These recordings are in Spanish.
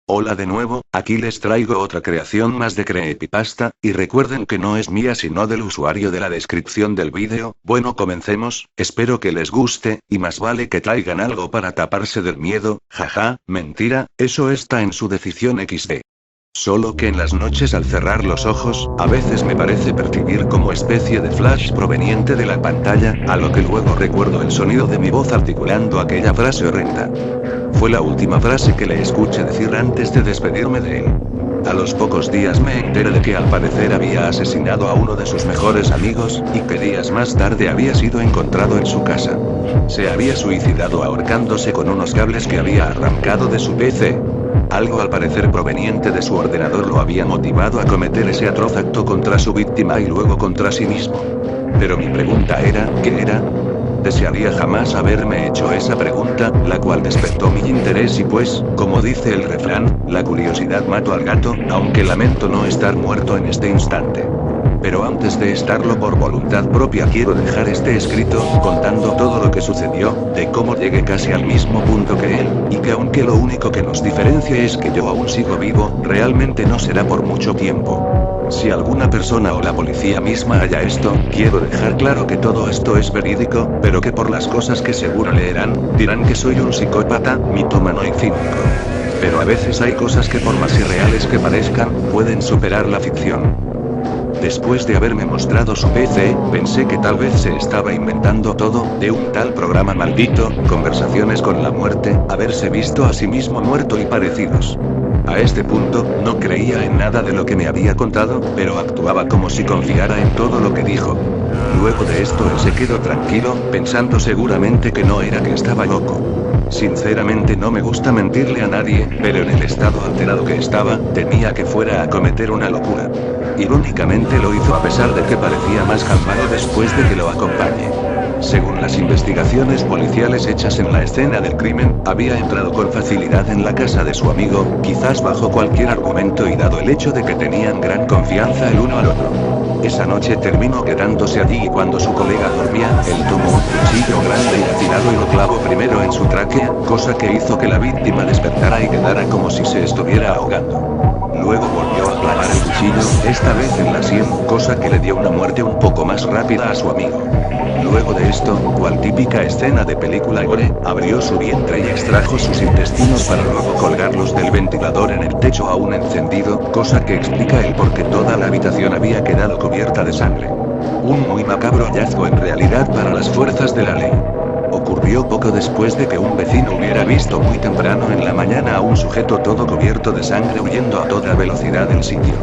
Hola de nuevo, aquí les traigo otra creación más de Creepypasta, y recuerden que no es mía sino del usuario de la descripción del vídeo. Bueno, comencemos, espero que les guste, y más vale que traigan algo para taparse del miedo, jaja, mentira, eso está en su decisión XD. Solo que en las noches al cerrar los ojos, a veces me parece percibir como especie de flash proveniente de la pantalla, a lo que luego recuerdo el sonido de mi voz articulando aquella frase horrenda. Fue la última frase que le escuché decir antes de despedirme de él. A los pocos días me enteré de que al parecer había asesinado a uno de sus mejores amigos, y que días más tarde había sido encontrado en su casa. Se había suicidado ahorcándose con unos cables que había arrancado de su PC. Algo al parecer proveniente de su ordenador lo había motivado a cometer ese atroz acto contra su víctima y luego contra sí mismo. Pero mi pregunta era, ¿qué era? Desearía jamás haberme hecho esa pregunta, la cual despertó mi interés y pues, como dice el refrán, la curiosidad mató al gato, aunque lamento no estar muerto en este instante. Pero antes de estarlo por voluntad propia quiero dejar este escrito, contando todo lo que sucedió, de cómo llegué casi al mismo punto que él, y que aunque lo único que nos diferencia es que yo aún sigo vivo, realmente no será por mucho tiempo. Si alguna persona o la policía misma haya esto, quiero dejar claro que todo esto es verídico, pero que por las cosas que seguro leerán, dirán que soy un psicópata, mitómano y cínico. Pero a veces hay cosas que por más irreales que parezcan, pueden superar la ficción. Después de haberme mostrado su PC, pensé que tal vez se estaba inventando todo, de un tal programa maldito, conversaciones con la muerte, haberse visto a sí mismo muerto y parecidos. A este punto, no creía en nada de lo que me había contado, pero actuaba como si confiara en todo lo que dijo. Luego de esto él se quedó tranquilo, pensando seguramente que no era que estaba loco. Sinceramente no me gusta mentirle a nadie, pero en el estado alterado que estaba, temía que fuera a cometer una locura. Irónicamente lo hizo a pesar de que parecía más calmado después de que lo acompañe. Según las investigaciones policiales hechas en la escena del crimen, había entrado con facilidad en la casa de su amigo, quizás bajo cualquier argumento y dado el hecho de que tenían gran confianza el uno al otro. Esa noche terminó quedándose allí y cuando su colega dormía, él tomó un cuchillo grande y afilado y lo clavó primero en su tráquea, cosa que hizo que la víctima despertara y quedara como si se estuviera ahogando. Luego volvió a clavar el cuchillo, esta vez en la sien, cosa que le dio una muerte un poco más rápida a su amigo. Luego de esto, cual típica escena de película gore, abrió su vientre y extrajo sus intestinos para luego colgarlos del ventilador en el techo aún encendido, cosa que explica el por qué toda la habitación había quedado cubierta de sangre. Un muy macabro hallazgo en realidad para las fuerzas de la ley. Ocurrió poco después de que un vecino hubiera visto muy temprano en la mañana a un sujeto todo cubierto de sangre huyendo a toda velocidad del sitio.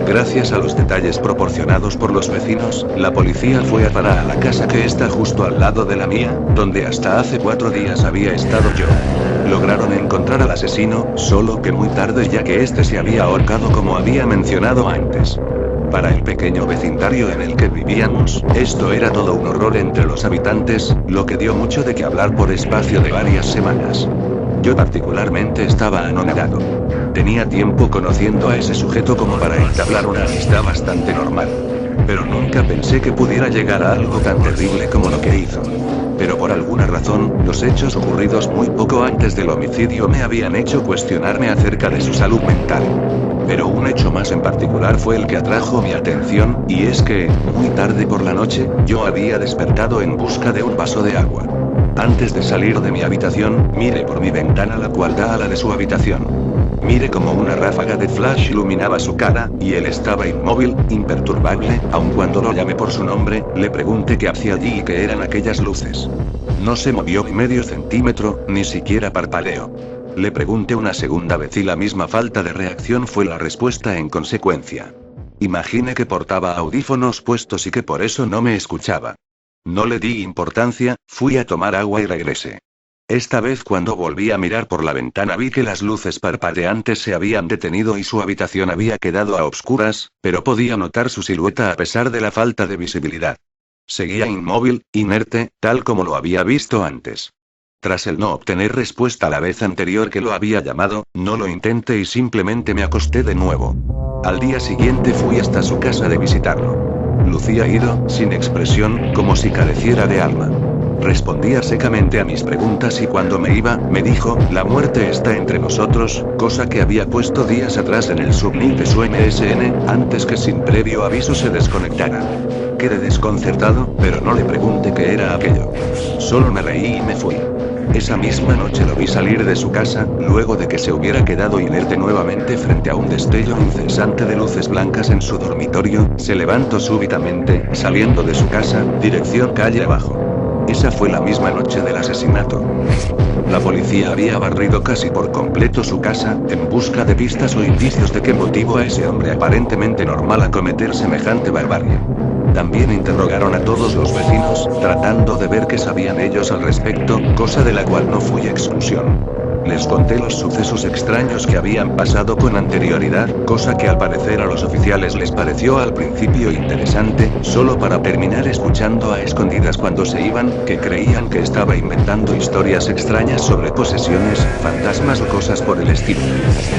Gracias a los detalles proporcionados por los vecinos, la policía fue a parar a la casa que está justo al lado de la mía, donde hasta hace 4 días había estado yo. Lograron encontrar al asesino, solo que muy tarde ya que este se había ahorcado como había mencionado antes. Para el pequeño vecindario en el que vivíamos, esto era todo un horror entre los habitantes, lo que dio mucho de qué hablar por espacio de varias semanas. Yo particularmente estaba anonadado. Tenía tiempo conociendo a ese sujeto como para entablar una amistad bastante normal. Pero nunca pensé que pudiera llegar a algo tan terrible como lo que hizo. Pero por alguna razón, los hechos ocurridos muy poco antes del homicidio me habían hecho cuestionarme acerca de su salud mental. Pero un hecho más en particular fue el que atrajo mi atención, y es que, muy tarde por la noche, yo había despertado en busca de un vaso de agua. Antes de salir de mi habitación, miré por mi ventana la cual da a la de su habitación. Miré como una ráfaga de flash iluminaba su cara, y él estaba inmóvil, imperturbable, aun cuando lo llamé por su nombre, le pregunté qué hacía allí y qué eran aquellas luces. No se movió ni medio centímetro, ni siquiera parpadeó. Le pregunté una segunda vez y la misma falta de reacción fue la respuesta en consecuencia. Imaginé que portaba audífonos puestos y que por eso no me escuchaba. No le di importancia, fui a tomar agua y regresé. Esta vez cuando volví a mirar por la ventana vi que las luces parpadeantes se habían detenido y su habitación había quedado a obscuras, pero podía notar su silueta a pesar de la falta de visibilidad. Seguía inmóvil, inerte, tal como lo había visto antes. Tras el no obtener respuesta a la vez anterior que lo había llamado, no lo intenté y simplemente me acosté de nuevo. Al día siguiente fui hasta su casa de visitarlo. Lucía ido, sin expresión, como si careciera de alma. Respondía secamente a mis preguntas y cuando me iba, me dijo, la muerte está entre nosotros, cosa que había puesto días atrás en el subnick de su MSN, antes que sin previo aviso se desconectara. Quedé desconcertado, pero no le pregunté qué era aquello. Solo me reí y me fui. Esa misma noche lo vi salir de su casa, luego de que se hubiera quedado inerte nuevamente frente a un destello incesante de luces blancas en su dormitorio, se levantó súbitamente, saliendo de su casa, dirección calle abajo. Esa fue la misma noche del asesinato. La policía había barrido casi por completo su casa, en busca de pistas o indicios de qué motivó a ese hombre aparentemente normal a cometer semejante barbarie. También interrogaron a todos los vecinos, tratando de ver qué sabían ellos al respecto, cosa de la cual no fui exclusión. Les conté los sucesos extraños que habían pasado con anterioridad, cosa que al parecer a los oficiales les pareció al principio interesante, solo para terminar escuchando a escondidas cuando se iban, que creían que estaba inventando historias extrañas sobre posesiones, fantasmas o cosas por el estilo.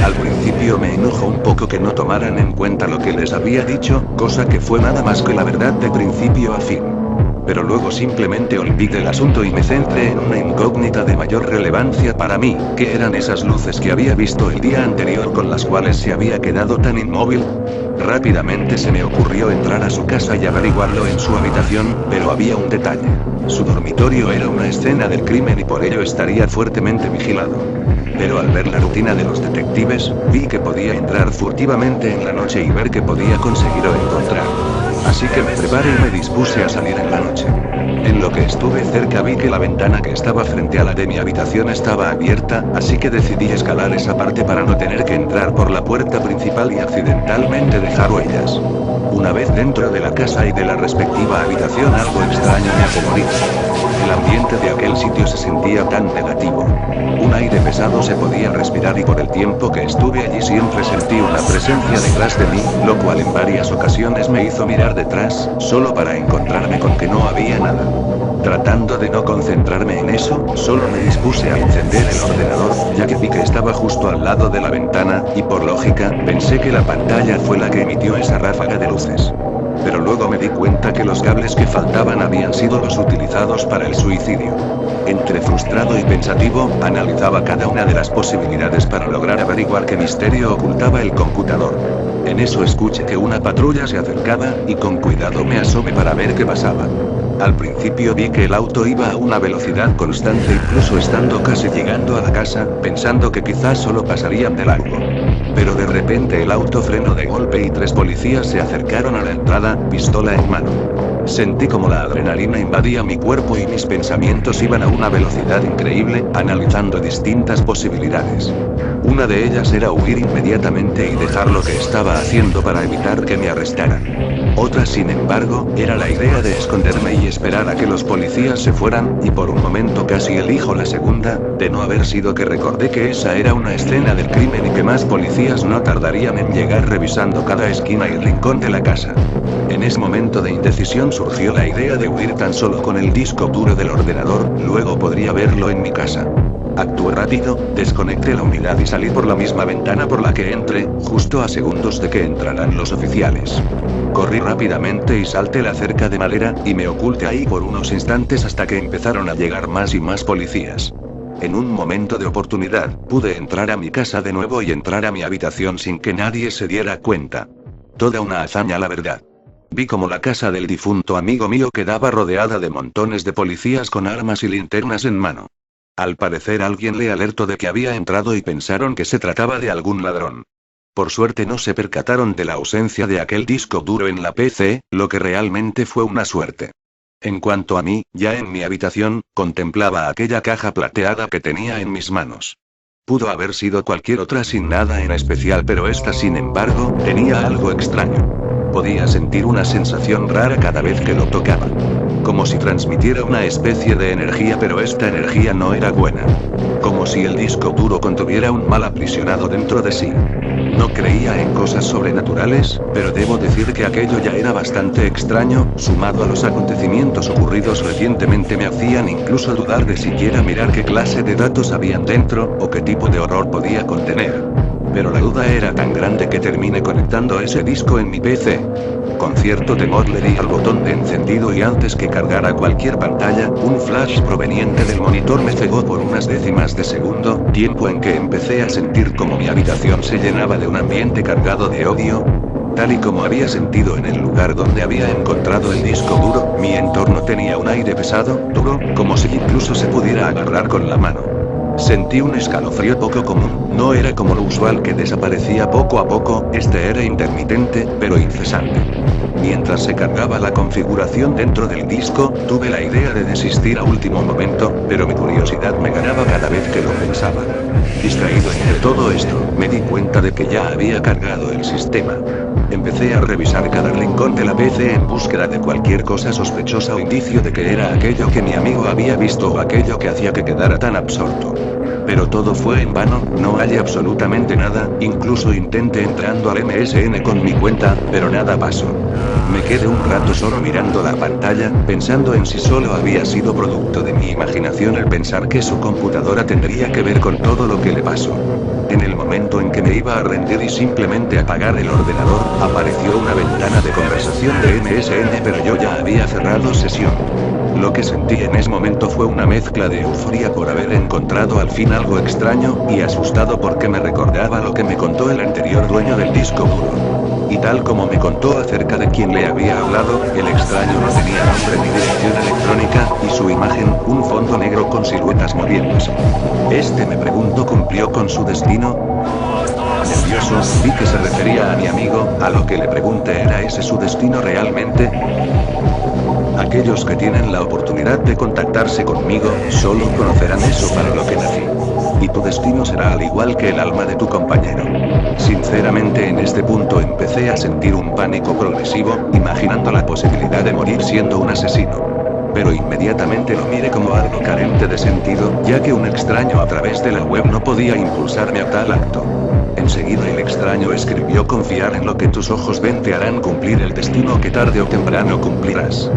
Al principio me enojó un poco que no tomaran en cuenta lo que les había dicho, cosa que fue nada más que la verdad de principio a fin. Pero luego simplemente olvidé el asunto y me centré en una incógnita de mayor relevancia para mí, que eran esas luces que había visto el día anterior con las cuales se había quedado tan inmóvil. Rápidamente se me ocurrió entrar a su casa y averiguarlo en su habitación, pero había un detalle. Su dormitorio era una escena del crimen y por ello estaría fuertemente vigilado. Pero al ver la rutina de los detectives, vi que podía entrar furtivamente en la noche y ver qué podía conseguir o encontrar. Así que me preparé y me dispuse a salir en la noche. En lo que estuve cerca vi que la ventana que estaba frente a la de mi habitación estaba abierta, así que decidí escalar esa parte para no tener que entrar por la puerta principal y accidentalmente dejar huellas. Una vez dentro de la casa y de la respectiva habitación algo extraño me atemoriza. El ambiente de aquel sitio se sentía tan negativo. Un aire pesado se podía respirar y por el tiempo que estuve allí siempre sentí una presencia detrás de mí, lo cual en varias ocasiones me hizo mirar detrás, solo para encontrarme con que no había nada. Tratando de no concentrarme en eso, solo me dispuse a encender el ordenador, ya que vi que estaba justo al lado de la ventana, y por lógica, pensé que la pantalla fue la que emitió esa ráfaga de luces. Pero luego me di cuenta que los cables que faltaban habían sido los utilizados para el suicidio. Entre frustrado y pensativo, analizaba cada una de las posibilidades para lograr averiguar qué misterio ocultaba el computador. En eso escuché que una patrulla se acercaba, y con cuidado me asomé para ver qué pasaba. Al principio vi que el auto iba a una velocidad constante incluso estando casi llegando a la casa, pensando que quizás solo pasarían de largo. Pero de repente el auto frenó de golpe y 3 policías se acercaron a la entrada, pistola en mano. Sentí como la adrenalina invadía mi cuerpo y mis pensamientos iban a una velocidad increíble, analizando distintas posibilidades. Una de ellas era huir inmediatamente y dejar lo que estaba haciendo para evitar que me arrestaran. Otra, sin embargo, era la idea de esconderme y esperar a que los policías se fueran, y por un momento casi elijo la segunda, de no haber sido que recordé que esa era una escena del crimen y que más policías no tardarían en llegar revisando cada esquina y rincón de la casa. En ese momento de indecisión surgió la idea de huir tan solo con el disco duro del ordenador, luego podría verlo en mi casa. Actué rápido, desconecté la unidad y salí por la misma ventana por la que entré, justo a segundos de que entraran los oficiales. Corrí rápidamente y salté la cerca de madera, y me oculté ahí por unos instantes hasta que empezaron a llegar más y más policías. En un momento de oportunidad, pude entrar a mi casa de nuevo y entrar a mi habitación sin que nadie se diera cuenta. Toda una hazaña, la verdad. Vi como la casa del difunto amigo mío quedaba rodeada de montones de policías con armas y linternas en mano. Al parecer alguien le alertó de que había entrado y pensaron que se trataba de algún ladrón. Por suerte no se percataron de la ausencia de aquel disco duro en la PC, lo que realmente fue una suerte. En cuanto a mí, ya en mi habitación, contemplaba aquella caja plateada que tenía en mis manos. Pudo haber sido cualquier otra sin nada en especial, pero esta, sin embargo, tenía algo extraño. Podía sentir una sensación rara cada vez que lo tocaba. Como si transmitiera una especie de energía, pero esta energía no era buena. Como si el disco duro contuviera un mal aprisionado dentro de sí. No creía en cosas sobrenaturales, pero debo decir que aquello ya era bastante extraño, sumado a los acontecimientos ocurridos recientemente me hacían incluso dudar de siquiera mirar qué clase de datos habían dentro, o qué tipo de horror podía contener. Pero la duda era tan grande que terminé conectando ese disco en mi PC. Con cierto temor le di al botón de encendido y antes que cargara cualquier pantalla, un flash proveniente del monitor me cegó por unas décimas de segundo, tiempo en que empecé a sentir como mi habitación se llenaba de un ambiente cargado de odio. Tal y como había sentido en el lugar donde había encontrado el disco duro, mi entorno tenía un aire pesado, duro, como si incluso se pudiera agarrar con la mano. Sentí un escalofrío poco común, no era como lo usual que desaparecía poco a poco, este era intermitente, pero incesante. Mientras se cargaba la configuración dentro del disco, tuve la idea de desistir a último momento, pero mi curiosidad me ganaba cada vez que lo pensaba. Distraído entre todo esto, me di cuenta de que ya había cargado el sistema. Empecé a revisar cada rincón de la PC en búsqueda de cualquier cosa sospechosa o indicio de que era aquello que mi amigo había visto o aquello que hacía que quedara tan absorto. Pero todo fue en vano, no hallé absolutamente nada, incluso intenté entrando al MSN con mi cuenta, pero nada pasó. Me quedé un rato solo mirando la pantalla, pensando en si solo había sido producto de mi imaginación el pensar que su computadora tendría que ver con todo lo que le pasó. En el momento en que me iba a rendir y simplemente apagar el ordenador, apareció una ventana de conversación de MSN, pero yo ya había cerrado sesión. Lo que sentí en ese momento fue una mezcla de euforia por haber encontrado al fin algo extraño, y asustado porque me recordaba lo que me contó el anterior dueño del disco duro. Y tal como me contó acerca de quien le había hablado, el extraño no tenía nombre ni dirección electrónica, y su imagen, un fondo negro con siluetas moviéndose. Me preguntó, ¿cumplió con su destino? Nervioso, vi que se refería a mi amigo, a lo que le pregunté, ¿era ese su destino realmente? Aquellos que tienen la oportunidad de contactarse conmigo, solo conocerán eso para lo que nací. Y tu destino será al igual que el alma de tu compañero. Sinceramente en este punto empecé a sentir un pánico progresivo, imaginando la posibilidad de morir siendo un asesino. Pero inmediatamente lo miré como algo carente de sentido, ya que un extraño a través de la web no podía impulsarme a tal acto. Enseguida el extraño escribió: confiar en lo que tus ojos ven te harán cumplir el destino que tarde o temprano cumplirás.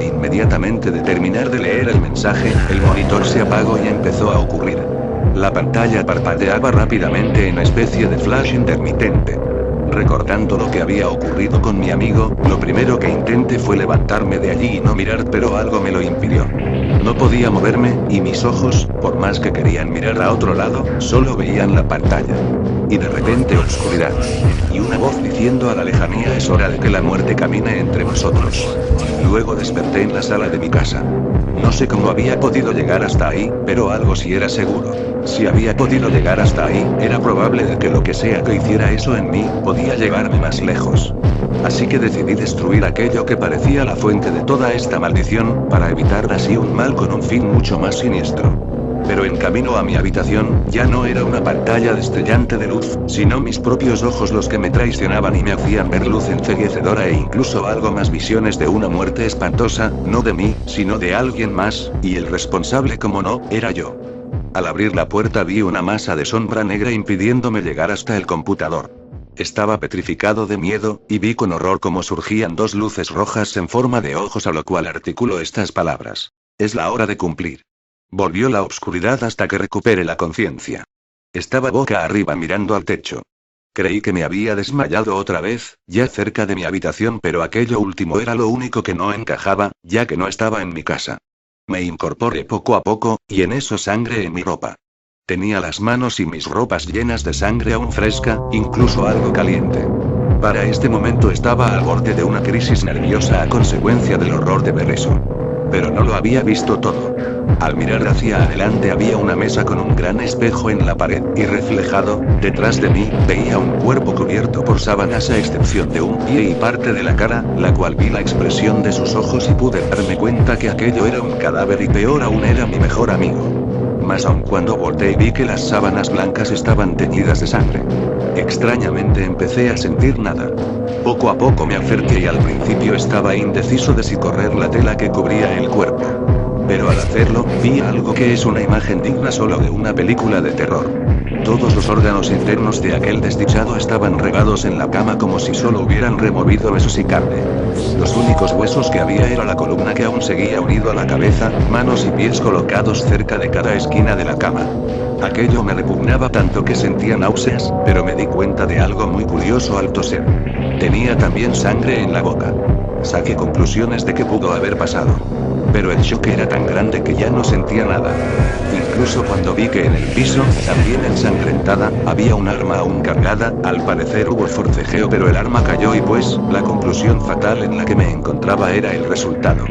Inmediatamente de terminar de leer el mensaje, el monitor se apagó y empezó a ocurrir. La pantalla parpadeaba rápidamente en especie de flash intermitente. Recordando lo que había ocurrido con mi amigo, lo primero que intenté fue levantarme de allí y no mirar, pero algo me lo impidió. No podía moverme, y mis ojos, por más que querían mirar a otro lado, solo veían la pantalla. Y de repente oscuridad. Y una voz diciendo a la lejanía: es hora de que la muerte camine entre nosotros. Luego desperté en la sala de mi casa. No sé cómo había podido llegar hasta ahí, pero algo sí era seguro. Si había podido llegar hasta ahí, era probable de que lo que sea que hiciera eso en mí, podía llevarme más lejos. Así que decidí destruir aquello que parecía la fuente de toda esta maldición, para evitar así un mal con un fin mucho más siniestro. Pero en camino a mi habitación, ya no era una pantalla destellante de luz, sino mis propios ojos los que me traicionaban y me hacían ver luz enceguecedora e incluso algo más, visiones de una muerte espantosa, no de mí, sino de alguien más, y el responsable, como no, era yo. Al abrir la puerta vi una masa de sombra negra impidiéndome llegar hasta el computador. Estaba petrificado de miedo, y vi con horror cómo surgían dos luces rojas en forma de ojos, a lo cual articuló estas palabras: es la hora de cumplir. Volvió la oscuridad hasta que recuperé la conciencia. Estaba boca arriba mirando al techo. Creí que me había desmayado otra vez, ya cerca de mi habitación, pero aquello último era lo único que no encajaba, ya que no estaba en mi casa. Me incorporé poco a poco, y en eso sangre en mi ropa. Tenía las manos y mis ropas llenas de sangre aún fresca, incluso algo caliente. Para este momento estaba al borde de una crisis nerviosa a consecuencia del horror de ver eso. Pero no lo había visto todo. Al mirar hacia adelante había una mesa con un gran espejo en la pared, y reflejado, detrás de mí, veía un cuerpo cubierto por sábanas a excepción de un pie y parte de la cara, la cual vi la expresión de sus ojos y pude darme cuenta que aquello era un cadáver y peor aún era mi mejor amigo. Más aún cuando volteé y vi que las sábanas blancas estaban teñidas de sangre. Extrañamente empecé a sentir nada. Poco a poco me acerqué y al principio estaba indeciso de si correr la tela que cubría el cuerpo. Pero al hacerlo, vi algo que es una imagen digna solo de una película de terror. Todos los órganos internos de aquel desdichado estaban regados en la cama como si solo hubieran removido huesos y carne. Los únicos huesos que había era la columna que aún seguía unido a la cabeza, manos y pies colocados cerca de cada esquina de la cama. Aquello me repugnaba tanto que sentía náuseas, pero me di cuenta de algo muy curioso al toser. Tenía también sangre en la boca. Saqué conclusiones de qué pudo haber pasado. Pero el shock era tan grande que ya no sentía nada. Incluso cuando vi que en el piso, también ensangrentada, había un arma aún cargada, al parecer hubo forcejeo pero el arma cayó y pues, la conclusión fatal en la que me encontraba era el resultado.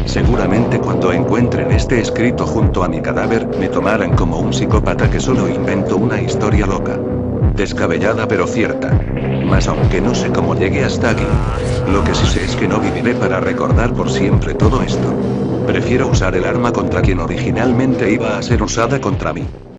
Seguramente cuando encuentren este escrito junto a mi cadáver, me tomarán como un psicópata que solo inventó una historia loca. Descabellada pero cierta. Mas aunque no sé cómo llegué hasta aquí. Lo que sí sé es que no viviré para recordar por siempre todo esto. Prefiero usar el arma contra quien originalmente iba a ser usada contra mí.